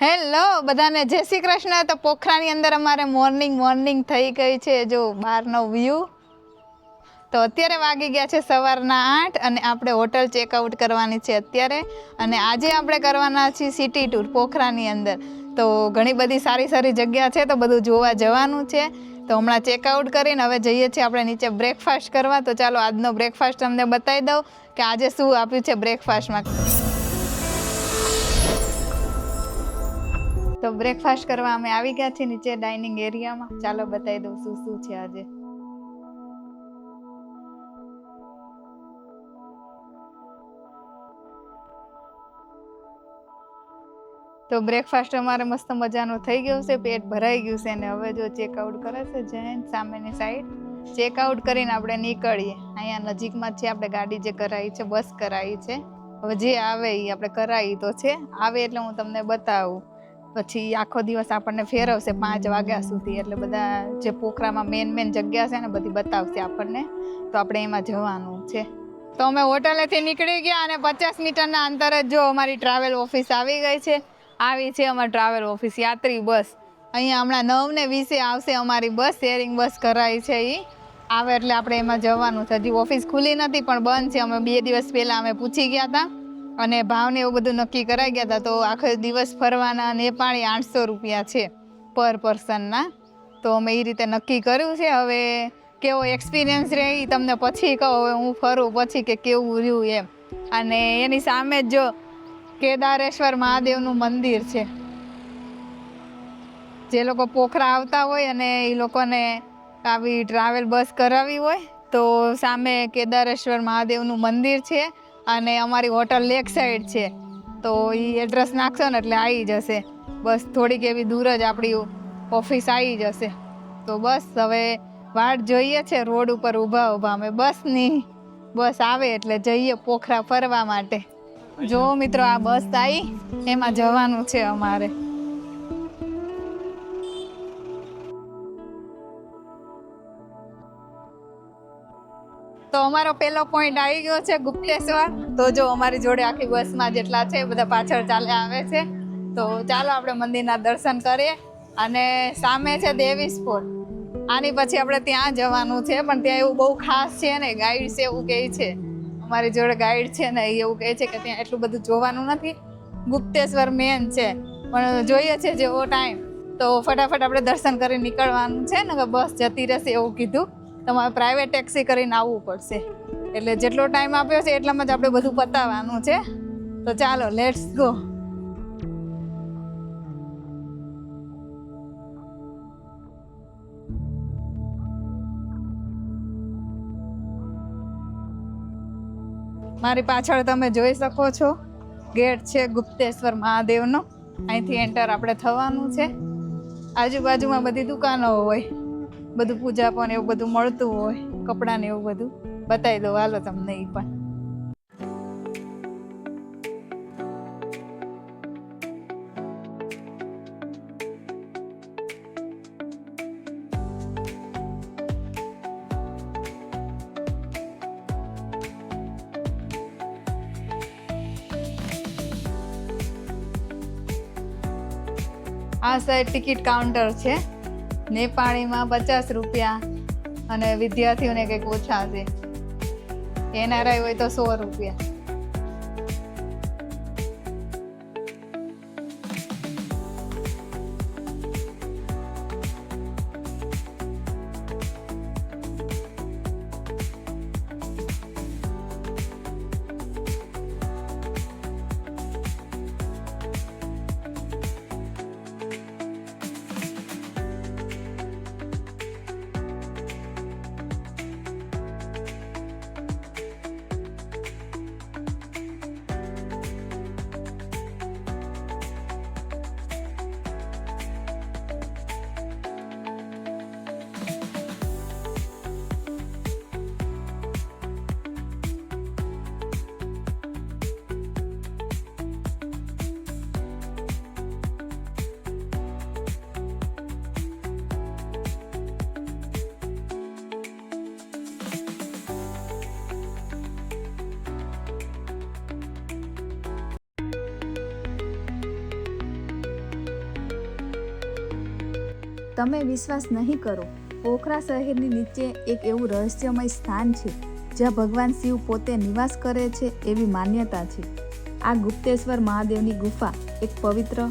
Hello બધાને જય શ્રી કૃષ્ણ। તો પોખરાની અંદર અમારે મોર્નિંગ થઈ ગઈ છે। જો બહારનો વ્યૂ તો અત્યારે વાગી ગયા છે સવારના 8 અને આપણે હોટલ ચેકઆઉટ કરવાની છે અત્યારે। અને આજે આપણે કરવાના છીએ સિટી ટૂર પોખરાની અંદર। તો ઘણી બધી સારી જગ્યા છે તો બધું જોવા જવાનું છે। તો હમણાં ચેકઆઉટ કરીને હવે જઈએ છીએ આપણે નીચે બ્રેકફાસ્ટ કરવા। તો ચાલો આજનો બ્રેકફાસ્ટ તમને બતાવી દઉં કે આજે શું આપ્યું છે બ્રેકફાસ્ટમાં। તો બ્રેકફાસ્ટ કરવા અમે આવી ગયા છીએ નીચે ડાઇનિંગ એરિયામાં। ચાલો બતાવી દઉં શું છે આજે। તો બ્રેકફાસ્ટ અમારે મસ્ત મજાનું થઈ ગયું છે, પેટ ભરાઈ ગયું છે અને હવે જો ચેકઆઉટ કરે છે જૈન સામેની સાઈડ। ચેકઆઉટ કરીને આપણે નીકળીએ। અહીંયા નજીકમાં છે આપણે ગાડી જે કરાવી છે, બસ કરાવી છે। હવે જે આવે એ આપણે કરાવી તો છે, આવે એટલે હું તમને બતાવું। પછી આખો દિવસ આપણને ફેરવશે 5 વાગ્યા સુધી, એટલે બધા જે પોખરામાં મેન જગ્યા છે ને બધી બતાવશે આપણને। તો આપણે એમાં જવાનું છે। તો અમે હોટલેથી નીકળી ગયા અને 50 મીટરના અંતરે જો અમારી ટ્રાવેલ ઓફિસ આવી ગઈ છે। આવી છે અમારી ટ્રાવેલ ઓફિસ, યાત્રી બસ। અહીંયા હમણાં 9:20 આવશે અમારી બસ, શેરિંગ બસ કરાવી છે એ આવે એટલે આપણે એમાં જવાનું છે। હજી ઓફિસ ખુલી નથી પણ બંધ છે। અમે 2 દિવસ પહેલાં અમે પૂછી ગયા હતા અને ભાવને એવું બધું નક્કી કરાઈ ગયા હતા। તો આખો દિવસ ફરવાના નેપાળી 800 રૂપિયા છે પર પર્સનના। તો અમે એ રીતે નક્કી કર્યું છે। હવે કેવો એક્સપિરિયન્સ રહે એ તમને પછી કહો, હવે હું ફરું પછી કે કેવું રહ્યું એમ। અને એની સામે જ જો કેદારેશ્વર મહાદેવનું મંદિર છે। જે લોકો પોખરા આવતા હોય અને એ લોકોને આવી ટ્રાવેલ બસ કરાવી હોય તો સામે કેદારેશ્વર મહાદેવનું મંદિર છે અને અમારી હોટલ લેક સાઈડ છે। તો એ એડ્રેસ નાખશો ને એટલે આવી જશે। બસ થોડીક એવી દૂર જ આપણી ઓફિસ આવી જશે। તો બસ હવે વાટ જોઈએ છે રોડ ઉપર ઊભા અમે બસ આવે એટલે જઈએ પોખરા ફરવા માટે। જો મિત્રો આ બસ આવી, એમાં જવાનું છે અમારે। તો અમારો પહેલો પોઈન્ટ આવી ગયો છે ગુપ્તેશ્વર। તો જો અમારી જોડે આખી બસમાં જેટલા છે બધા પાછળ ચાલે આવે છે। તો ચાલો આપણે મંદિરના દર્શન કરીએ। અને સામે છે દેવી સ્પોટ, આની પછી આપણે ત્યાં જવાનું છે પણ ત્યાં એવું બહુ ખાસ છે ને, ગાઈડ છે એવું કહે છે, અમારી જોડે ગાઈડ છે ને એવું કહે છે કે ત્યાં એટલું બધું જોવાનું નથી, ગુપ્તેશ્વર મેન છે પણ જોઈએ છે જેવો ટાઈમ તો ફટાફટ આપણે દર્શન કરી નીકળવાનું છે ને કે બસ જતી રહેશે એવું કીધું। તમારે પ્રાઇવેટ ટેક્સી કરીને આવવું પડશે, એટલે જેટલો ટાઈમ આપ્યો છે એટલામાં જ આપણે બધું પતાવવાનું છે। તો ચાલો લેટ્સ ગો। મારી પાછળ તમે જોઈ શકો છો ગેટ છે ગુપ્તેશ્વર મહાદેવનો। અહીંથી એન્ટર આપણે થવાનું છે। આજુબાજુમાં બધી દુકાનો હોય, બધું પૂજા પણ એવું બધું મળતું હોય, કપડાં ને એવું બધું બતાવી દો હાલો તમને એ પણ। આ સાઈડ ટિકિટ કાઉન્ટર છે, નેપાળીમાં 50 રૂપિયા અને વિદ્યાર્થીઓને કંઈક ઓછા છે, NRI હોય તો 100 રૂપિયા। તમે વિશ્વાસ નહીં કરો, પોખરા શહેરની નીચે એક એવું રહસ્યમય સ્થાન છે જ્યાં ભગવાન શિવ પોતે નિવાસ કરે છે એવી માન્યતા છે. આ ગુપ્તેશ્વર મહાદેવની ગુફા એક પવિત્ર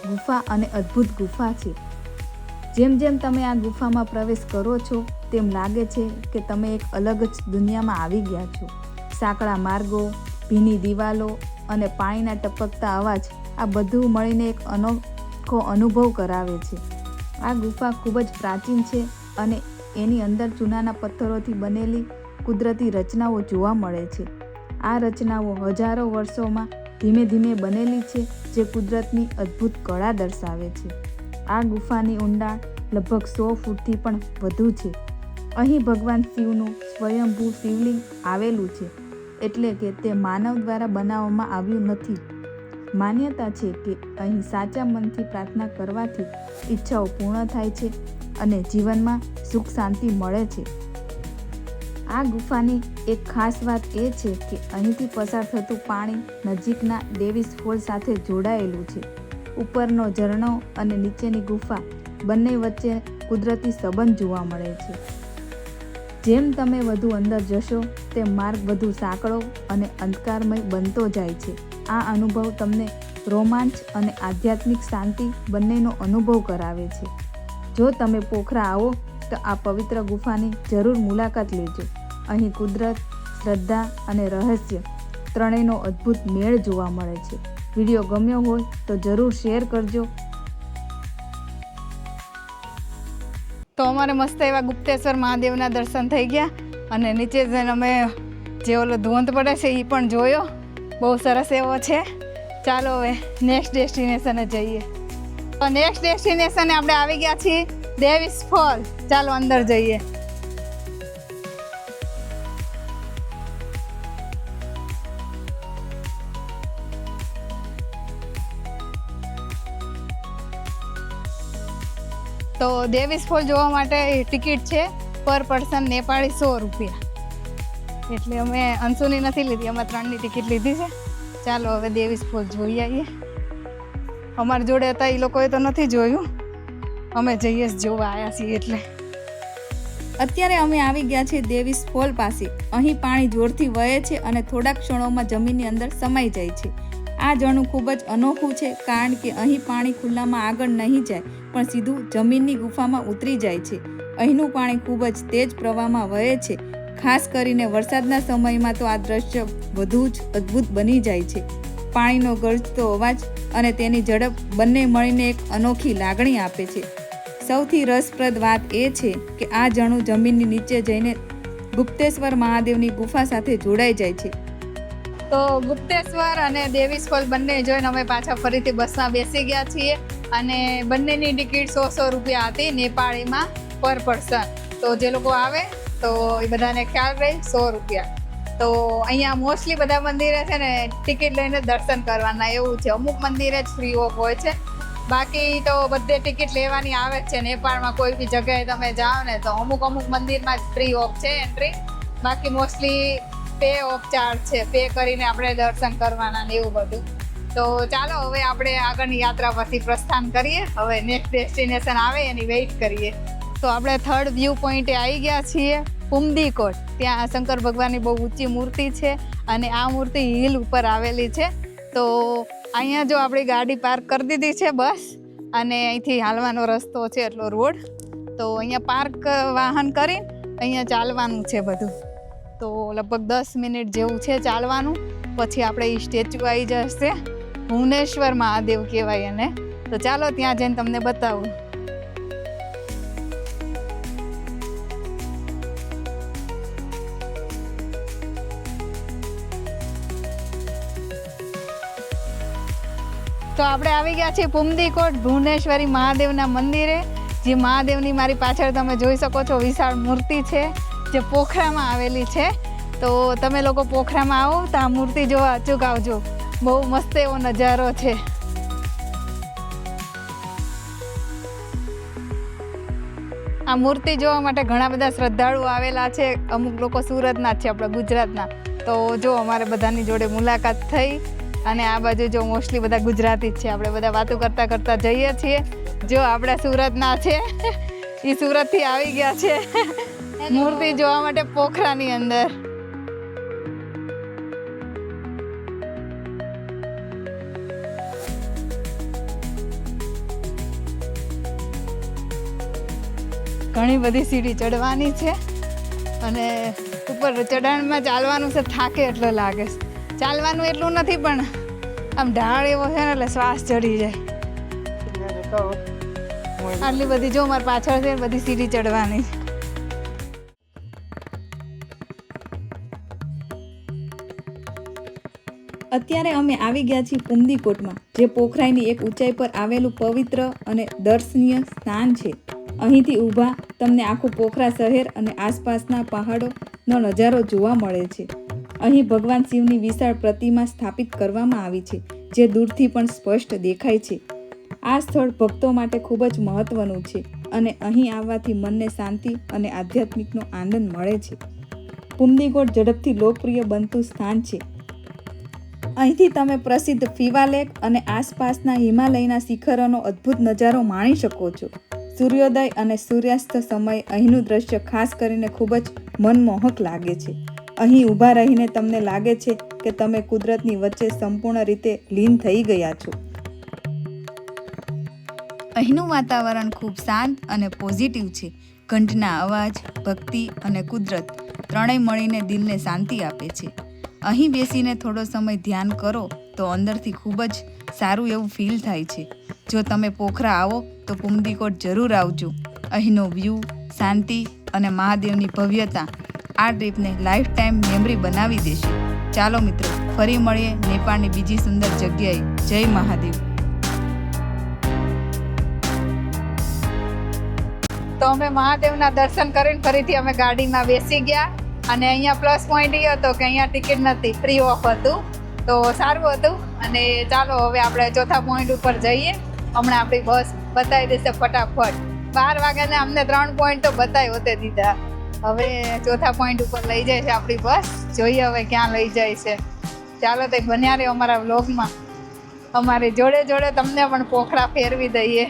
ગુફા અને અદ્ભુત ગુફા છે. જેમ જેમ તમે આ ગુફામાં પ્રવેશ કરો છો તેમ લાગે છે કે તમે એક અલગ જ દુનિયામાં આવી ગયા છો. સાંકડા માર્ગો, ભીની દિવાલો અને પાણીના ટપકતા અવાજ, આ બધું મળીને એક અનોખો અનુભવ કરાવે છે. આ ગુફા ખૂબ જ પ્રાચીન છે અને એની અંદર ચૂનાના પથ્થરોથી બનેલી કુદરતી રચનાઓ જોવા મળે છે. આ રચનાઓ હજારો વર્ષોમાં ધીમે ધીમે બનેલી છે, જે કુદરતની અદ્ભુત કળા દર્શાવે છે. આ ગુફાની ઊંડાણ લગભગ 100 ફૂટથી પણ વધુ છે. અહીં ભગવાન શિવનું સ્વયંભૂ શિવલિંગ આવેલું છે, એટલે કે તે માનવ દ્વારા બનાવવામાં આવ્યું નથી. માન્યતા છે કે અહીં સાચા મનથી પ્રાર્થના કરવાથી ઈચ્છાઓ પૂર્ણ થાય છે અને જીવનમાં સુખ શાંતિ મળે છે. આ ગુફાની એક ખાસ વાત એ છે કે અહીંથી પસાર થતું પાણી નજીકના ડેવિસ ફોલ સાથે જોડાયેલું છે. ઉપરનો ઝરણો અને નીચેની ગુફા બંને વચ્ચે કુદરતી સંબંધ જોવા મળે છે. જેમ તમે વધુ અંદર જશો તેમ માર્ગ વધુ સાંકડો અને અંધકારમય બનતો જાય છે. આ અનુભવ તમને રોમાંચ અને આધ્યાત્મિક શાંતિ બંનેનો અનુભવ કરાવે છે. જો તમે પોખરા આવો તો આ પવિત્ર ગુફાની જરૂર મુલાકાત લેજો. અહીં કુદરત, શ્રદ્ધા અને રહસ્ય ત્રણેયનો અદ્ભુત મેળ જોવા મળે છે. વિડીયો ગમ્યો હોય તો જરૂર શેર કરજો. તો અમારે મસ્ત એવા ગુપ્તેશ્વર મહાદેવના દર્શન થઈ ગયા અને નીચે જઈને અમે જે ઓલો ધોંધ પડે છે એ પણ જોયો. બહુ સરસ એવો છે. ચાલો હવે નેક્સ્ટ ડેસ્ટિનેશને જઈએ. તો નેક્સ્ટ ડેસ્ટિનેશને આપણે આવી ગયા છીએ ડેવિસ ફોલ. ચાલો અંદર જઈએ. તો ડેવિસ ફોલ જોવા માટે ટિકિટ છે પર પર્સન નેપાળી 100 રૂપિયા. એટલે અમે અંશુની નથી લીધી, અમે 3ની ટિકિટ લીધી છે. ચાલો હવે ડેવિસ ફોલ જોઈ આવીએ. અમારી જોડે હતા એ લોકોએ તો નથી જોયું, અમે જઈએ જોવા આવ્યા છીએ એટલે. અત્યારે અમે આવી ગયા છીએ ડેવિસ ફોલ પાસે. અહીં પાણી જોરથી વહે છે અને થોડાક ક્ષણોમાં જમીનની અંદર સમાઈ જાય છે. આ ઝરણું ખૂબ જ અનોખું છે કારણ કે અહીં પાણી ખુલ્લામાં આગળ નહીં જાય પણ સીધું જમીનની ગુફામાં ઉતરી જાય છે. અહીંનું પાણી ખૂબ જ તેજ પ્રવાહમાં વહે છે. ખાસ કરીને વરસાદના સમયમાં તો આ દ્રશ્ય વધુ જ અદ્ભુત બની જાય છે. પાણીનો ગરજતો અવાજ અને તેની ઝડપ બંને મળીને એક અનોખી લાગણી આપે છે. સૌથી રસપ્રદ વાત એ છે કે આ ઝરણું જમીનની નીચે જઈને ગુપ્તેશ્વર મહાદેવની ગુફા સાથે જોડાઈ જાય છે. તો ગુપ્તેશ્વર અને ડેવિસ ફોલ બંને જોઈને અમે પાછા ફરીથી બસમાં બેસી ગયા છીએ અને બંનેની ટિકિટ 100 રૂપિયા હતી નેપાળીમાં પર પર્સન. તો જે લોકો આવે તો એ બધાને ખ્યાલ રહે 100 રૂપિયા. તો અહીંયા મોસ્ટલી બધા મંદિરે છે ને ટિકિટ લઈને દર્શન કરવાના એવું છે. અમુક મંદિરે જ ફ્રી ઓફ હોય છે, બાકી તો બધે ટિકિટ લેવાની આવે જ છે. નેપાળમાં કોઈ બી જગ્યાએ તમે જાઓ ને તો અમુક મંદિરમાં જ ફ્રી ઓફ છે એન્ટ્રી, બાકી મોસ્ટલી પે ઓફ ચાર્જ છે. પે કરીને આપણે દર્શન કરવાના ને એવું બધું. તો ચાલો હવે આપણે આગળની યાત્રા પરથી પ્રસ્થાન કરીએ. હવે નેક્સ્ટ ડેસ્ટિનેશન આવે એની વેઇટ કરીએ. તો આપણે 3rd વ્યૂ પોઈન્ટે આવી ગયા છીએ, પુમદીકોટ. ત્યાં શંકર ભગવાનની બહુ ઊંચી મૂર્તિ છે અને આ મૂર્તિ હિલ ઉપર આવેલી છે. તો અહીંયા જો આપણી ગાડી પાર્ક કરી દીધી છે બસ, અને અહીંથી હાલવાનો રસ્તો છે એટલો રોડ. તો અહીંયા પાર્ક વાહન કરીને અહીંયા ચાલવાનું છે બધું. તો લગભગ 10 મિનિટ જેવું છે ચાલવાનું. પછી આપણે એ સ્ટેચ્યુ આવી જશે, ભુવનેશ્વર મહાદેવ કહેવાય એને. તો ચાલો ત્યાં જઈને તમને બતાવું. તો આપણે આવી ગયા છીએ પુમદીકોટ ભુવનેશ્વરી મહાદેવના મંદિરે. જે મહાદેવની મારી પાછળ તમે જોઈ શકો છો વિશાળ મૂર્તિ છે જે પોખરામાં આવેલી છે. તો તમે લોકો પોખરામાં આવો તો આ મૂર્તિ જોવા અચૂક આવજો. બહુ મસ્ત એવો નજારો છે. આ મૂર્તિ જોવા માટે ઘણા બધા શ્રદ્ધાળુઓ આવેલા છે. અમુક લોકો સુરતના જ છે, આપણા ગુજરાતના. તો જો અમારે બધાની જોડે મુલાકાત થઈ અને આ બાજુ જો મોસ્ટલી બધા ગુજરાતી જ છે. આપણે બધા વાતો કરતાં કરતાં જઈએ છીએ. જો આપણા સુરતના છે એ સુરતથી આવી ગયા છે મૂર્તિ જોવા માટે પોખરાની અંદર. ઘણી બધી સીડી ચડવાની છે અને ઉપર ચઢાણમાં ચાલવાનું છે, થાકે એટલો લાગે છે. ચાલવાનું એટલું નથી પણ આમ ઢાળ એવો છે ને એટલે શ્વાસ ચડી જાય. આટલી બધી જો મારી પાછળ છે બધી સીડી ચડવાની છે. અત્યારે અમે આવી ગયા છીએ પુમદીકોટમાં, જે પોખરાઈની એક ઊંચાઈ પર આવેલું પવિત્ર અને દર્શનીય સ્થાન છે. અહીંથી ઊભા તમને આખું પોખરા શહેર અને આસપાસના પહાડોનો નજારો જોવા મળે છે. અહીં ભગવાન શિવની વિશાળ પ્રતિમા સ્થાપિત કરવામાં આવી છે, જે દૂરથી પણ સ્પષ્ટ દેખાય છે. આ સ્થળ ભક્તો માટે ખૂબ જ મહત્વનું છે અને અહીં આવવાથી મનને શાંતિ અને આધ્યાત્મિકનો આનંદ મળે છે. પુમદીકોટ ઝડપથી લોકપ્રિય બનતું સ્થાન છે. અહીંથી તમે પ્રસિદ્ધ ફીવા લેક અને આસપાસના હિમાલયના શિખરોનો અદ્ભુત નજારો માણી શકો છો. સૂર્યોદય અને સૂર્યાસ્ત સમયે અહીંનું દ્રશ્ય ખાસ કરીને ખૂબ જ મનમોહક લાગે છે. અહીં ઊભા રહીને તમને લાગે છે કે તમે કુદરતની વચ્ચે સંપૂર્ણ રીતે લીન થઈ ગયા છો. અહીંનું વાતાવરણ ખૂબ શાંત અને પોઝિટિવ છે. ઘંટના અવાજ, ભક્તિ અને કુદરત ત્રણેય મળીને દિલને શાંતિ આપે છે. અહીં બેસીને થોડો સમય ધ્યાન કરો તો અંદરથી ખૂબ જ સારું એવું ફીલ થાય છે. જો તમે પોખરા આવો તો પુમદીકોટ જરૂર આવજો. અહીંનો વ્યૂ, શાંતિ અને મહાદેવની ભવ્યતા આ ટ્રીપને લાઈફ ટાઈમ મેમરી બનાવી દેશે. ચાલો મિત્રો, ફરી મળીએ નેપાળની બીજી સુંદર જગ્યાએ. જય મહાદેવ. તો અમે મહાદેવના દર્શન કરીને ફરીથી અમે ગાડીમાં બેસી ગયા અને અહીંયા પ્લસ પોઈન્ટ એ હતો કે અહીંયા ટિકિટ નથી, ફ્રી ઓફ હતું, તો સારું હતું. અને ચાલો હવે આપણે ચોથા પોઈન્ટ ઉપર જઈએ. હમણાં આપણી બસ બતાવી દેશે ફટાફટ. 12 વાગ્યાને અમને 3 પોઈન્ટ તો બતાવી હોતે દીધા. હવે ચોથા પોઈન્ટ ઉપર લઈ જાય છે આપણી બસ. જોઈએ હવે ક્યાં લઈ જાય છે. ચાલો તો બન્યા રહ્યો અમારા વ્લોગમાં. અમારી જોડે જોડે તમને પણ પોખરા ફેરવી દઈએ.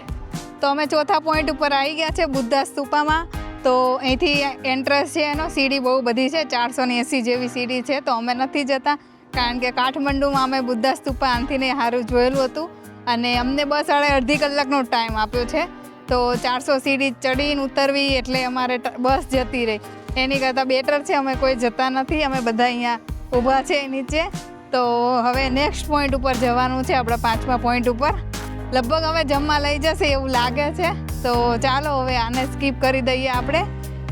તો અમે ચોથા પોઈન્ટ ઉપર આવી ગયા છે બુદ્ધા સ્તૂપામાં. તો અહીંથી એન્ટ્રન્સ છે એનો, સીડી બહુ બધી છે, 480 જેવી સીડી છે. તો અમે નથી જતા કારણ કે કાઠમંડુમાં અમે બુદ્ધા સ્તૂપા આનથી સારું જોયેલું હતું અને અમને બસ અડધી કલાકનો ટાઈમ આપ્યો છે. તો 400 સીડી ચડીને ઉતરવી એટલે અમારે બસ જતી રહી. એની કરતાં બેટર છે અમે કોઈ જતા નથી, અમે બધા અહીંયા ઊભા છે નીચે. તો હવે નેક્સ્ટ પોઈન્ટ ઉપર જવાનું છે, આપણા 5મા પોઈન્ટ ઉપર. લગભગ અમે જમવા લઈ જશે એવું લાગે છે. તો ચાલો હવે આને સ્કીપ કરી દઈએ આપણે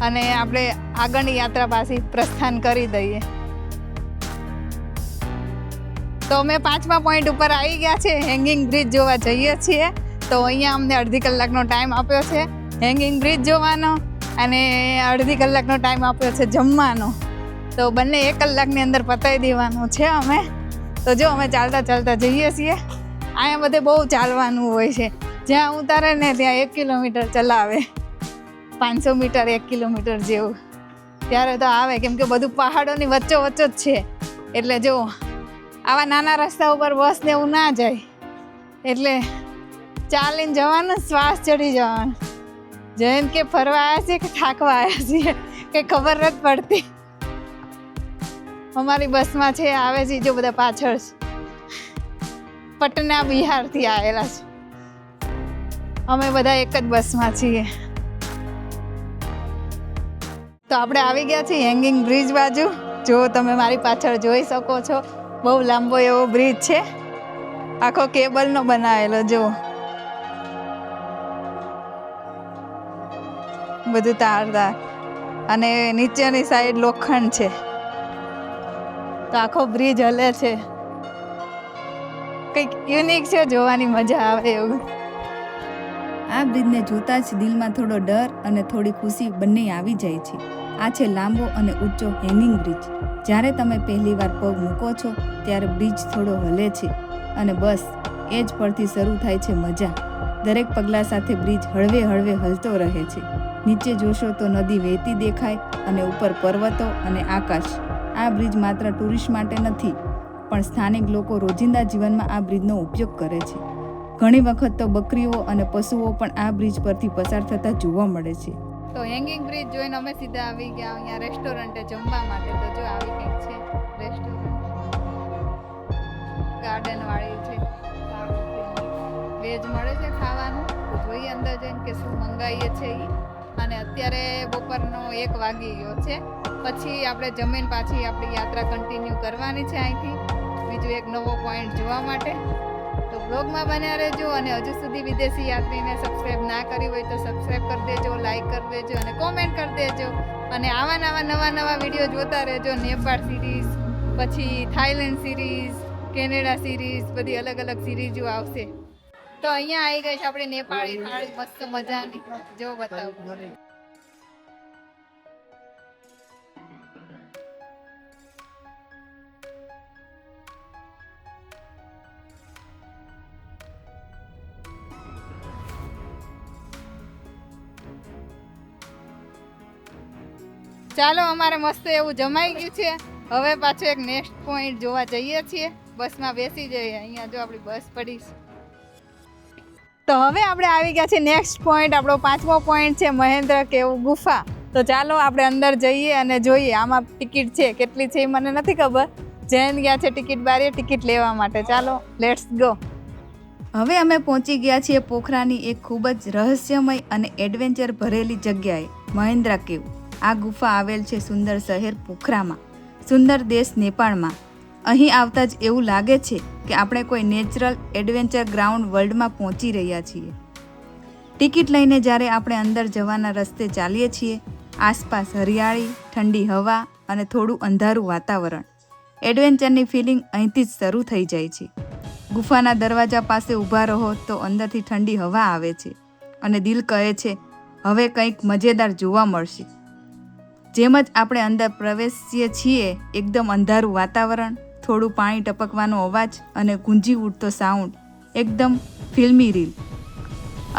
અને આપણે આગળની યાત્રા પાછી પ્રસ્થાન કરી દઈએ. તો અમે 5મા પોઈન્ટ ઉપર આવી ગયા છે. હેંગિંગ બ્રિજ જોવા જઈએ છીએ. તો અહીંયા અમને અડધી કલાકનો ટાઈમ આપ્યો છે હેંગિંગ બ્રિજ જોવાનો અને અડધી કલાકનો ટાઈમ આપ્યો છે જમવાનો. તો બંને 1 કલાકની અંદર પતાવી દેવાનું છે અમે. તો જો અમે ચાલતા ચાલતા જઈએ છીએ. અહીંયા બધે બહુ ચાલવાનું હોય છે. જ્યાં ઉતારે ને ત્યાં 1 કિલોમીટર ચલાવે, 500 મીટર 1 કિલોમીટર જેવું. ત્યારે તો આવે કેમ કે બધું પહાડોની વચ્ચોવચ્ચ જ છે. એટલે જો આવા નાના રસ્તા ઉપર બસ ને એવું ના જાય, એટલે ચાલીને જવાનું, શ્વાસ ચડી જવાનું. જયંત કે ફરવા આવ્યા છે કે થાકવા આવ્યા છીએ કે ખબર નથી પડતી. અમારી બસમાં છે આવે છે જો બધા પાછળ પટના બિહારથી આવેલા છે. અમે બધા એક જ બસમાં છીએ. તો આપણે આવી ગયા છીએ હેંગિંગ બ્રિજ બાજુ. જો તમે મારી પાછળ જોઈ શકો છો, બહુ લાંબો એવો બ્રિજ છે, આખો કેબલનો બનાવેલો. જો બધું તારદાર અને નીચેની સાઈડ લોખંડ છે. તો આખો બ્રિજ હલે છે. કંઈક યુનિક છે, જોવાની મજા આવે એવું. આ બ્રિજને જોતા જ દિલમાં થોડો ડર અને થોડી ખુશી બંને આવી જાય છે. આ છે લાંબો અને ઊંચો હેંગિંગ બ્રિજ. જ્યારે તમે પહેલીવાર પગ મૂકો છો ત્યારે બ્રિજ થોડો હલે છે અને બસ એ જ પરથી શરૂ થાય છે મજા. દરેક પગલા સાથે બ્રિજ હળવે હળવે હલતો રહે છે. નીચે જોશો તો નદી વહેતી દેખાય અને ઉપર પર્વતો અને આકાશ. આ બ્રિજ માત્ર ટુરિસ્ટ માટે નથી, પણ સ્થાનિક લોકો રોજિંદા જીવનમાં આ બ્રિજનો ઉપયોગ કરે છે. ઘણી વખત તો બકરીઓ અને પશુઓ પણ આ બ્રિજ પરથી પસાર થતા જોવા મળે છે. તો હેંગિંગ બ્રિજ જોઈને અમે સીધા આવી ગયા અહીંયા રેસ્ટોરન્ટે જમવા માટે. તો જો આવી કંઈક છે રેસ્ટોરન્ટ, ગાર્ડન વાળી છે, વેજ મળે છે ખાવાનું. તો જોઈએ અંદર જઈને કે શું મંગાવીએ છે એ. અને અત્યારે બપોરનો 1 વાગી ગયો છે. પછી આપણે જમીન પાછી આપણી યાત્રા કન્ટિન્યુ કરવાની છે અહીંથી બીજો એક નવો પોઈન્ટ જોવા માટે. તો બ્લોગમાં બન્યા રહેજો અને હજુ સુધી વિદેશી યાત્રીને સબસ્ક્રાઈબ ના કરી હોય તો સબસ્ક્રાઈબ કરી દેજો, લાઈક કરી દેજો અને કોમેન્ટ કરી દેજો. અને નવા વિડીયો જોતા રહેજો. નેપાળ સિરીઝ, પછી થાઈલેન્ડ સિરીઝ, કેનેડા સિરીઝ, બધી અલગ અલગ સિરીઝો આવશે. તો અહીંયા આવી ગઈ છે આપણી નેપાળી થાળી મસ્ત મજાની. જો બતાવું. ચાલો અમારે મસ્ત એવું જમાઈ ગયું છે. હવે પાછું એક નેક્સ્ટ પોઈન્ટ જોવા જઈએ છીએ. બસમાં બેસી જઈએ. અહીંયા જો આપણી બસ પડી છે. તો હવે આપણે આવી ગયા છે નેક્સ્ટ પોઈન્ટ. આપણો 5મો પોઈન્ટ છે મહેન્દ્ર કેવ ગુફા. તો ચાલો આપણે અંદર જઈએ અને જોઈએ આમાં ટિકિટ છે કેટલી છે એ મને નથી ખબર. જૈન ગયા છે ટિકિટ બારીએ ટિકિટ લેવા માટે. ચાલો લેટ્સ ગો. હવે અમે પહોંચી ગયા છીએ પોખરાની એક ખૂબ જ રહસ્યમય અને એડવેન્ચર ભરેલી જગ્યાએ, મહેન્દ્ર કેવ. આ ગુફા આવેલ છે સુંદર શહેર પોખરામાં, સુંદર દેશ નેપાળમાં. અહીં આવતા જ એવું લાગે છે કે આપણે કોઈ નેચરલ એડવેન્ચર ગ્રાઉન્ડ વર્લ્ડમાં પહોંચી રહ્યા છીએ. ટિકિટ લઈને જ્યારે આપણે અંદર જવાના રસ્તે ચાલીએ છીએ, આસપાસ હરિયાળી, ઠંડી હવા અને થોડું અંધારું વાતાવરણ. એડવેન્ચરની ફિલિંગ અહીંથી જ શરૂ થઈ જાય છે. ગુફાના દરવાજા પાસે ઊભા રહો તો અંદરથી ઠંડી હવા આવે છે અને દિલ કહે છે હવે કંઈક મજેદાર જોવા મળશે. જેમ જ આપણે અંદર પ્રવેશીએ છીએ, એકદમ અંધારું વાતાવરણ, થોડું પાણી ટપકવાનો અવાજ અને ગુંજી ઉઠતો સાઉન્ડ, એકદમ ફિલ્મી રીલ.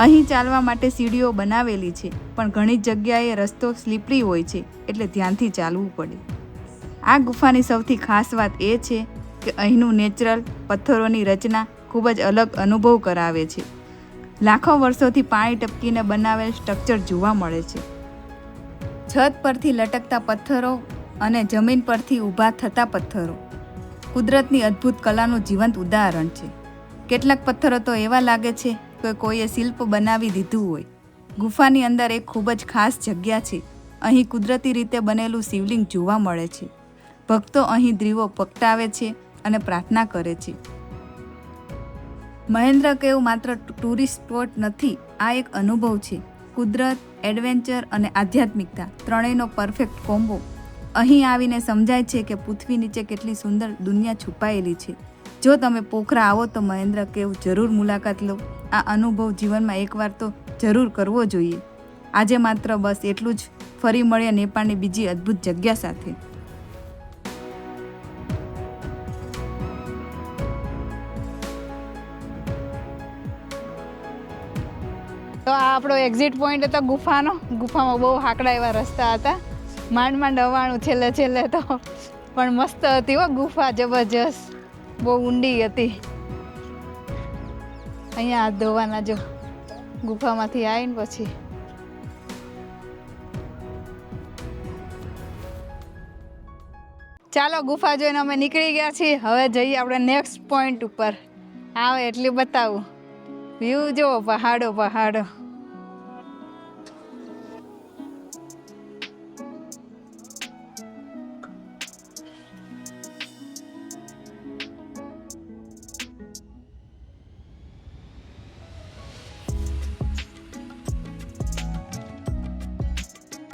અહીં ચાલવા માટે સીડીઓ બનાવેલી છે, પણ ઘણી જગ્યાએ રસ્તો સ્લીપરી હોય છે, એટલે ધ્યાનથી ચાલવું પડે. આ ગુફાની સૌથી ખાસ વાત એ છે કે અહીંનું નેચરલ પથ્થરોની રચના ખૂબ જ અલગ અનુભવ કરાવે છે. લાખો વર્ષોથી પાણી ટપકીને બનાવેલ સ્ટ્રક્ચર જોવા મળે છે. છત પરથી લટકતા પથ્થરો અને જમીન પરથી ઊભા થતા પથ્થરો કુદરતની અદ્ભુત કલાનું જીવંત ઉદાહરણ છે. કેટલાક પથ્થરો તો એવા લાગે છે કે કોઈએ શિલ્પ બનાવી દીધું હોય. ગુફાની અંદર એક ખૂબ જ ખાસ જગ્યા છે. અહીં કુદરતી રીતે બનેલું શિવલિંગ જોવા મળે છે. ભક્તો અહીં દીવો પ્રગટાવે છે અને પ્રાર્થના કરે છે. મહેન્દ્ર કેવ માત્ર ટુરિસ્ટ સ્પોટ નથી, આ એક અનુભવ છે. કુદરત, એડવેન્ચર અને આધ્યાત્મિકતા ત્રણેયનો પરફેક્ટ કોમ્બો. અહીં આવીને સમજાય છે કે પૃથ્વી નીચે કેટલી સુંદર દુનિયા છુપાયેલી છે. જો તમે પોખરા આવો તો મહેન્દ્ર કેવ જરૂર મુલાકાત લો. આ અનુભવ જીવનમાં એકવાર તો જરૂર કરવો જોઈએ. આજે માત્ર બસ એટલું જ. ફરી મળીએ નેપાળની બીજી અદ્ભુત જગ્યા સાથે. તો આ આપણો એક્ઝિટ પોઈન્ટ હતો ગુફાનો. ગુફામાં બહુ હાકડા એવા રસ્તા હતા, માંડ અવાણું છેલ્લે તો, પણ મસ્ત હતી હો ગુફા, જબરજસ્ત, બહુ ઊંડી હતી. અહીંયા હાથ ધોવાના જો ગુફામાંથી આવીને પછી. ચાલો ગુફા જોઈને અમે નીકળી ગયા છીએ. હવે જઈએ આપણે નેક્સ્ટ પોઈન્ટ ઉપર. આવે એટલી બતાવું. વ્યૂ જો પહાડો.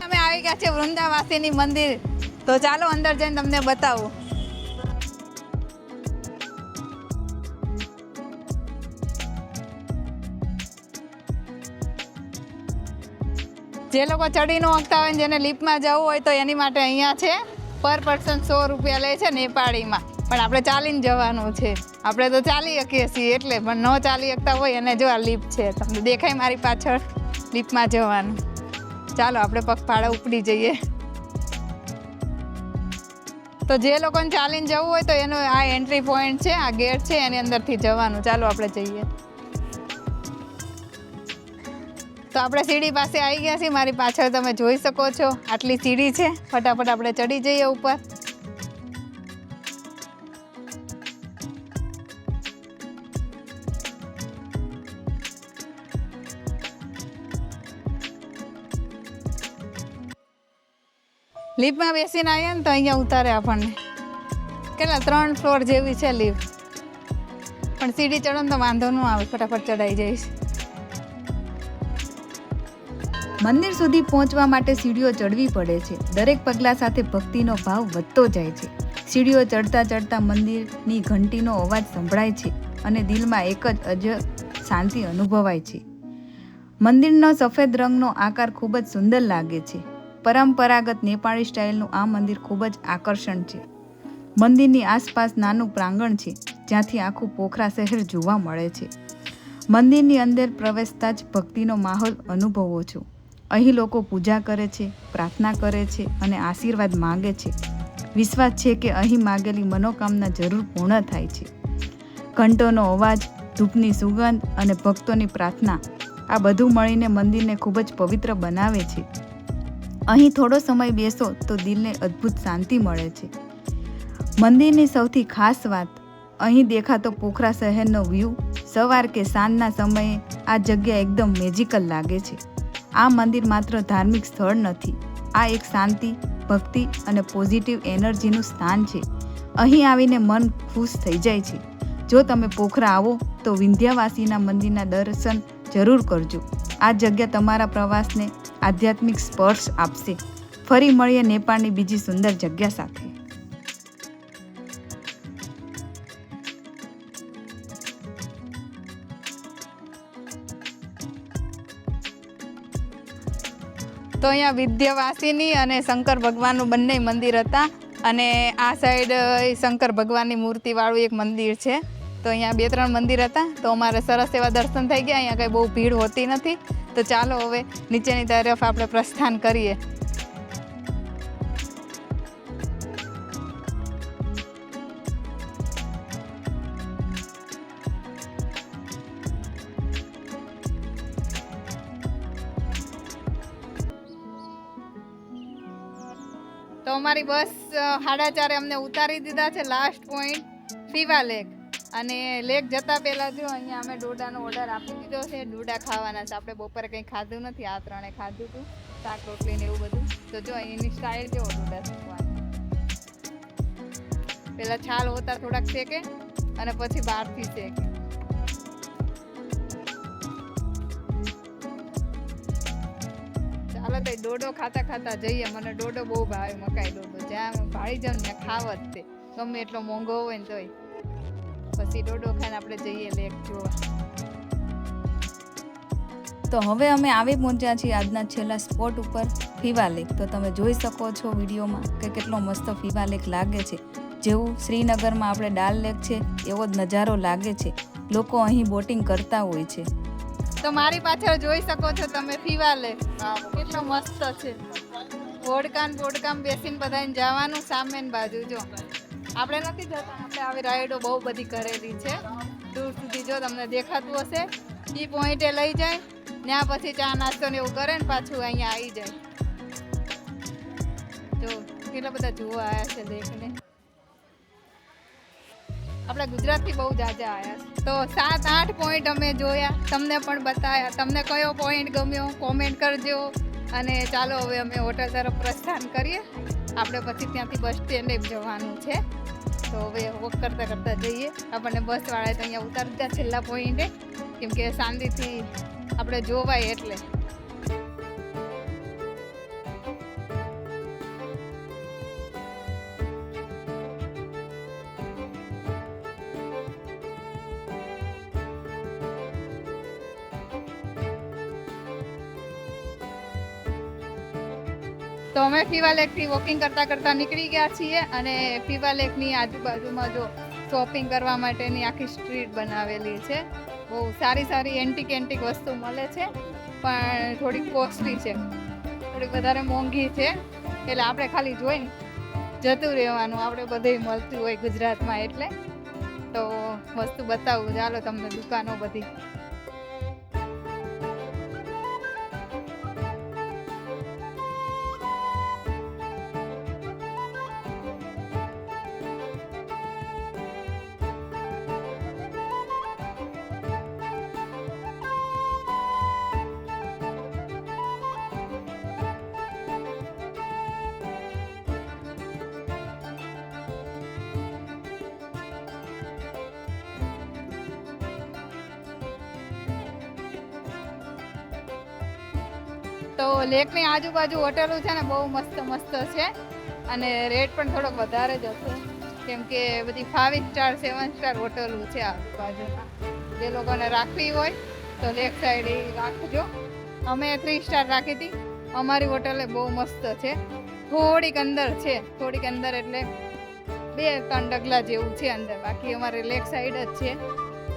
અમે આવી ગયા છે વૃંદાવાસીની મંદિર. તો ચાલો અંદર જઈને તમને બતાવું. જે લોકો ચડી ન શકતા હોય, જેને લિફ્ટમાં જવું હોય તો એની માટે અહીંયા છે. પર પર્સન 100 રૂપિયા લે છે નેપાળીમાં, પણ આપણે ચાલીને જવાનું છે. આપણે તો ચાલી શકીએ છીએ એટલે, પણ ન ચાલી શકતા હોય એને જો આ લિફ્ટ છે, તમને દેખાય મારી પાછળ, લિફ્ટમાં જવાનું. ચાલો આપણે પગપાળા ઉપડી જઈએ. તો જે લોકોને ચાલીને જવું હોય તો એનો આ એન્ટ્રી પોઈન્ટ છે, આ ગેટ છે, એની અંદરથી જવાનું. ચાલો આપણે જઈએ. તો આપણે સીડી પાસે આવી ગયા છીએ. મારી પાછળ તમે જોઈ શકો છો આટલી સીડી છે. ફટાફટ આપણે ચડી જઈએ ઉપર. લિફ્ટમાં બેસીને આવ્યા ને તો અહીંયા ઉતારે આપણને. કેટલા 3 ફ્લોર જેવી છે લિફ્ટ, પણ સીડી ચડો ને તો વાંધો ન આવે, ફટાફટ ચડાઈ જઈશ. મંદિર સુધી પહોંચવા માટે સીડીઓ ચડવી પડે છે. દરેક પગલા સાથે ભક્તિનો ભાવ વધતો જાય છે. સીડીઓ ચડતા ચડતા મંદિરની ઘંટીનો અવાજ સંભળાય છે અને દિલમાં એક જ અજબ શાંતિ અનુભવાય છે. મંદિરનો સફેદ રંગનો આકાર ખૂબ જ સુંદર લાગે છે. પરંપરાગત નેપાળી સ્ટાઇલનું આ મંદિર ખૂબ જ આકર્ષણ છે. મંદિરની આસપાસ નાનું પ્રાંગણ છે જ્યાંથી આખું પોખરા શહેર જોવા મળે છે. મંદિરની અંદર પ્રવેશતા જ ભક્તિનો માહોલ અનુભવો છો. અહીં લોકો પૂજા કરે છે, પ્રાર્થના કરે છે અને આશીર્વાદ માંગે છે. વિશ્વાસ છે કે અહીં માગેલી મનોકામના જરૂર પૂર્ણ થાય છે. ઘંટોનો અવાજ, ધૂપની સુગંધ અને ભક્તોની પ્રાર્થના, આ બધું મળીને મંદિરને ખૂબ જ પવિત્ર બનાવે છે. અહીં થોડો સમય બેસો તો દિલને અદ્ભુત શાંતિ મળે છે. મંદિરની સૌથી ખાસ વાત, અહીં દેખાતો પોખરા શહેરનો વ્યૂ. સવાર કે સાંજના સમયે આ જગ્યા એકદમ મેજિકલ લાગે છે. આ મંદિર માત્ર ધાર્મિક સ્થળ નથી, આ એક શાંતિ, ભક્તિ અને પોઝિટિવ એનર્જીનું સ્થાન છે. અહીં આવીને મન ખુશ થઈ જાય છે. જો તમે પોખરા આવો તો વિંધ્યાવાસીના મંદિરના દર્શન જરૂર કરજો. આ જગ્યા તમારા પ્રવાસને આધ્યાત્મિક સ્પર્શ આપશે. ફરી મળીએ નેપાળની બીજી સુંદર જગ્યા સાથે. તો અહીંયા વિંધ્યવાસિની અને શંકર ભગવાનનું બંને મંદિર હતા, અને આ સાઈડ શંકર ભગવાનની મૂર્તિવાળું એક મંદિર છે. તો અહીંયા 2-3 મંદિર હતા. તો અમારે સરસ એવા દર્શન થઈ ગયા. અહીંયા કંઈ બહુ ભીડ હોતી નથી. તો ચાલો હવે નીચેની તરફ આપણે પ્રસ્થાન કરીએ. તો અમારી બસ 4:30 અમને ઉતારી દીધા છે. Last point Phewa lake. અને લેક જતા પહેલાં જો અહીંયા અમે ડોડાનો ઓર્ડર આપી દીધો છે. ડોડા ખાવાના છે. આપણે બપોરે કંઈ ખાધું નથી, આ 3 ખાધું હતું, શાક રોટલી ને એવું બધું. તો જો એની સ્ટાઇલ જો ડોડા શીખવાની. પહેલાં છાલ હોતા થોડાક શેકે અને પછી બહારથી શેકે. ચાલો તો ડોડો ખાતા ખાતા જઈએ. મને ડોડો બહુ ભાવે, મકાઈ ડોડો. જ્યાં ભાળી જાઉં ને ખાવ જ તે, ગમે એટલો મોંઘો હોય ને તોય. પછી ડોડો ખાઈને આપણે જઈએ લેક જોવા. તો હવે અમે આવી પહોંચ્યા છીએ આજના છેલ્લા સ્પોટ ઉપર, ફીવા લેક. તો તમે જોઈ શકો છો વિડીયોમાં કે કેટલો મસ્ત ફીવા લેક લાગે છે. જેવું શ્રીનગરમાં આપણે ડાલ લેક છે એવો જ નજારો લાગે છે. લોકો અહીં બોટિંગ કરતા હોય છે. તો મારી પાછળ જોઈ શકો છો તમે ફીવા લેક, કેટલો મસ્ત છે. બોડકામ બેસીને બધાને જવાનું. સામેન બાજુ જો આપણે નથી જતા, આપણે આવી રાઈડો બહુ બધી કરેલી છે. દૂર સુધી જો તમને દેખાતું હશે એ પોઈન્ટે લઈ જાય, ત્યાં પછી ચા નાસ્તો ને એવું કરે ને પાછું અહીંયા આવી જાય. જો કેટલા બધા જોવા આવ્યા છે લેકને. આપણે ગુજરાતથી બહુ જાજા આવ્યા. તો 7-8 પોઈન્ટ અમે જોયા, તમને પણ બતાવ્યા. તમને કયો પોઈન્ટ ગમ્યો કોમેન્ટ કરજો. અને ચાલો હવે અમે હોટલ તરફ પ્રસ્થાન કરીએ. આપણે પછી ત્યાંથી બસ સ્ટેન્ડે જવાનું છે. તો હવે વોક કરતાં કરતાં જઈએ. આપણને બસવાળાએ તો અહીંયા ઉતારી દીધા છેલ્લા પોઈન્ટે, કેમ કે શાંતિથી આપણે જોવાય એટલે. તો અમે ફીવા લેકથી વોકિંગ કરતાં કરતાં નીકળી ગયા છીએ. અને ફીવા લેકની આજુબાજુમાં જો શોપિંગ કરવા માટેની આખી સ્ટ્રીટ બનાવેલી છે. બહુ સારી એન્ટિક વસ્તુ મળે છે, પણ થોડીક કોસ્ટલી છે, થોડીક વધારે મોંઘી છે. એટલે આપણે ખાલી જોઈને જતું રહેવાનું. આપણે બધે મળતું હોય ગુજરાતમાં એટલે. તો વસ્તુ બતાવું ચાલો તમને, દુકાનો બધી. તો લેકની આજુબાજુ હોટલો છે ને બહુ મસ્ત મસ્ત છે અને રેટ પણ થોડોક વધારે જ હશે, કેમ કે બધી 5 સ્ટાર 7 સ્ટાર હોટલો છે આજુબાજુમાં. જે લોકોને રાખવી હોય તો લેક સાઈડ એ રાખજો. અમે 3 સ્ટાર રાખી હતી. અમારી હોટલે બહુ મસ્ત છે. થોડીક અંદર છે, થોડીક અંદર એટલે 2-3 ડગલા જેવું છે અંદર. બાકી અમારે લેક સાઈડ જ છે,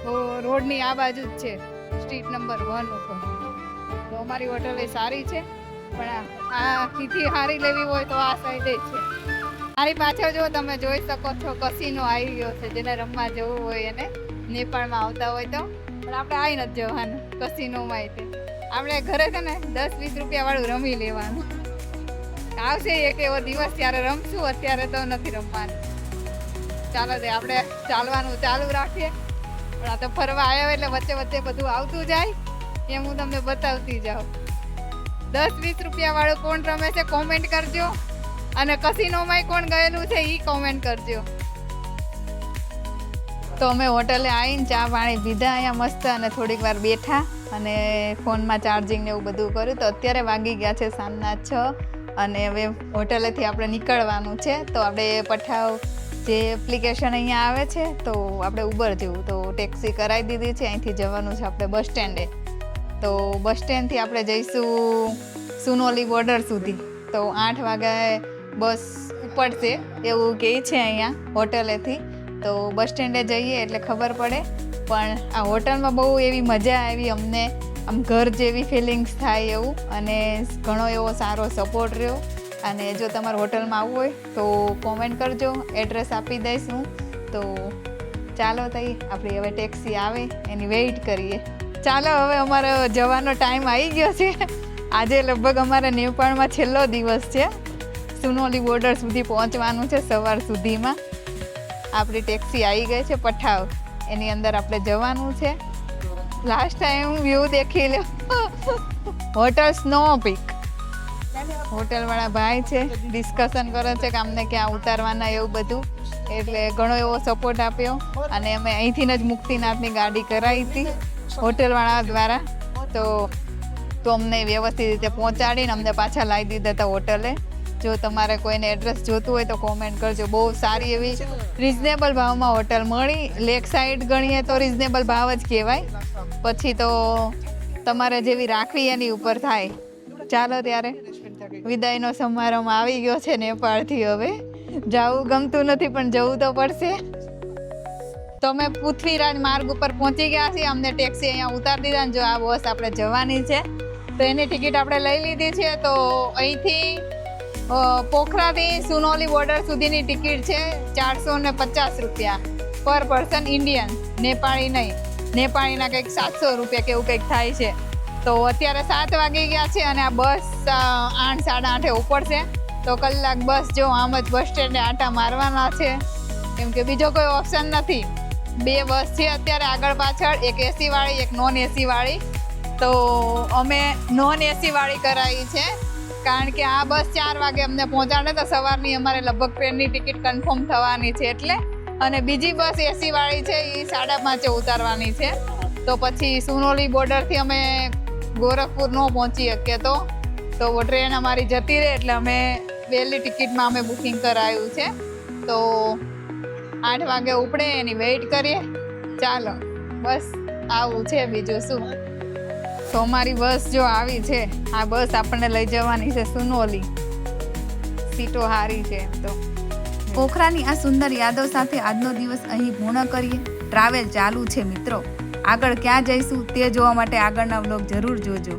તો રોડની આ બાજુ જ છે, સ્ટ્રીટ નંબર 1 ઉપર. તો અમારી હોટલ એ સારી છે, પણ આ તિથિ સારી લેવી હોય તો આ સાઈડે જ છે. મારી પાછળ જો તમે જોઈ શકો છો કસીનો આવી ગયો છે. જેને રમવા જવું હોય એને નેપાળમાં આવતા હોય તો, પણ આપણે આવી નથી જવાનું કસીનોમાં. આપણે ઘરે છે ને 10-20 રૂપિયા વાળું રમી લેવાનું. આવશે એક એવો દિવસ ત્યારે રમશું, અત્યારે તો નથી રમવાનું. ચાલો તે આપણે ચાલવાનું ચાલુ રાખીએ. પણ આ તો ફરવા આવ્યો એટલે વચ્ચે વચ્ચે બધું આવતું જાય એમ હું તમને બતાવતી જાઉં. 10-20 રૂપિયા વાળું કોણ રમે છે કોમેન્ટ કરજો, અને કસીનોમાં કોણ ગયેલું છે એ કોમેન્ટ કરજો. તો અમે હોટલે આવીને ચા પાણી પીધા અહીંયા મસ્ત, અને થોડીક વાર બેઠા અને ફોનમાં ચાર્જિંગ ને એવું બધું કર્યું. તો અત્યારે વાગી ગયા છે સાંજના 6 અને હવે હોટલેથી આપણે નીકળવાનું છે. તો આપણે પઠાવ જે એપ્લિકેશન અહીંયા આવે છે તો આપણે ઉબર જેવું તો ટેક્સી કરાવી દીધી છે. અહીંથી જવાનું છે આપણે બસ સ્ટેન્ડે. તો બસ સ્ટેન્ડથી આપણે જઈશું સુનોલી બોર્ડર સુધી. તો 8 વાગ્યે બસ ઉપડશે એવું કહે છે અહીંયા હોટલેથી. તો બસ સ્ટેન્ડે જઈએ એટલે ખબર પડે. પણ આ હોટલમાં બહુ એવી મજા આવી અમને, આમ ઘર જેવી ફિલિંગ્સ થાય એવું, અને ઘણો એવો સારો સપોર્ટ રહ્યો. અને જો તમારે હોટલમાં આવવું હોય તો કોમેન્ટ કરજો, એડ્રેસ આપી દઈશ હું. તો ચાલો તઈ આપણી હવે ટેક્સી આવે એની વેઇટ કરીએ. ચાલો હવે અમારો જવાનો ટાઈમ આવી ગયો છે. આજે લગભગ અમારે નેપાળમાં છેલ્લો દિવસ છે. સુનોલી બોર્ડર સુધી પહોંચવાનું છે સવાર સુધીમાં. આપણી ટેક્સી આવી ગઈ છે પઠાવ, એની અંદર આપણે જવાનું છે. લાસ્ટ ટાઈમ વ્યૂ દેખી લો. Hotel Snow Peak. હોટલવાળા ભાઈ છે, ડિસ્કશન કરે છે કે અમને ક્યાં ઉતારવાના એવું બધું. એટલે ઘણો એવો સપોર્ટ આપ્યો, અને અમે અહીંથી જ મુક્તિનાથની ગાડી કરાવી હતી હોટલવાળા દ્વારા. તો અમને વ્યવસ્થિત રીતે પહોંચાડીને અમને પાછા લાવી દીધા હતા હોટલે. જો તમારે કોઈને એડ્રેસ જોતું હોય તો કોમેન્ટ કરજો. બહુ સારી એવી રિઝનેબલ ભાવમાં હોટલ મળી. લેક સાઈડ ગણીએ તો રિઝનેબલ ભાવ જ કહેવાય, પછી તો તમારે જેવી રાખવી એની ઉપર થાય. ચાલો ત્યારે વિદાયનો સમારંભ આવી ગયો છે નેપાળથી. હવે જવું ગમતું નથી પણ જવું તો પડશે. તો અમે પૃથ્વીરાજ માર્ગ ઉપર પહોંચી ગયા છીએ. અમને ટેક્સી અહીંયા ઉતારી દીધા. જો આ બસ આપણે જવાની છે તો એની ટિકિટ આપણે લઈ લીધી છે. તો અહીંથી પોખરાથી સુનોલી બોર્ડર સુધીની ટિકિટ છે 450 રૂપિયા પર પર્સન ઇન્ડિયન. નેપાળી નહીં, નેપાળીના કંઈક 700 રૂપિયા કેવું કંઈક થાય છે. તો અત્યારે 7 વાગી ગયા છે અને આ બસ 8 સાડા 8 ઉપડશે. તો કલાક બસ જો આમ જ બસ સ્ટેન્ડે આંટા મારવાના છે, કેમ કે બીજો કોઈ ઓપ્શન નથી. 2 બસ છે અત્યારે આગળ પાછળ, એક એસી વાળી એક નોન એસી વાળી. તો અમે નોન એસી વાળી કરાવી છે, કારણ કે આ બસ 4 વાગે અમને પહોંચાડે તો સવારની અમારે લગભગ ટ્રેનની ટિકિટ કન્ફર્મ થવાની છે એટલે. અને બીજી બસ એસી વાળી છે એ 5:30 ઉતારવાની છે. તો પછી સુનોલી બોર્ડરથી અમે ગોરખપુર ન પહોંચી શકીએ તો ટ્રેન અમારી જતી રહે, એટલે અમે વહેલી ટિકિટમાં અમે બુકિંગ કરાવ્યું છે. તો 8 વાગે ઉપડે એની વેઇટ કરીએ. ચાલો બસ આવું છે, બીજું શું. તો અમારી બસ જો આવી છે. આ બસ આપણને લઈ જવાની છે સુનોલી. સીટો સારી છે એમ તો. પોખરાની આ સુંદર યાદો સાથે આજનો દિવસ અહીં પૂર્ણ કરીએ. ટ્રાવેલ ચાલુ છે મિત્રો. આગળ ક્યાં જઈશું તે જોવા માટે આગળના વ્લોગ જરૂર જોજો.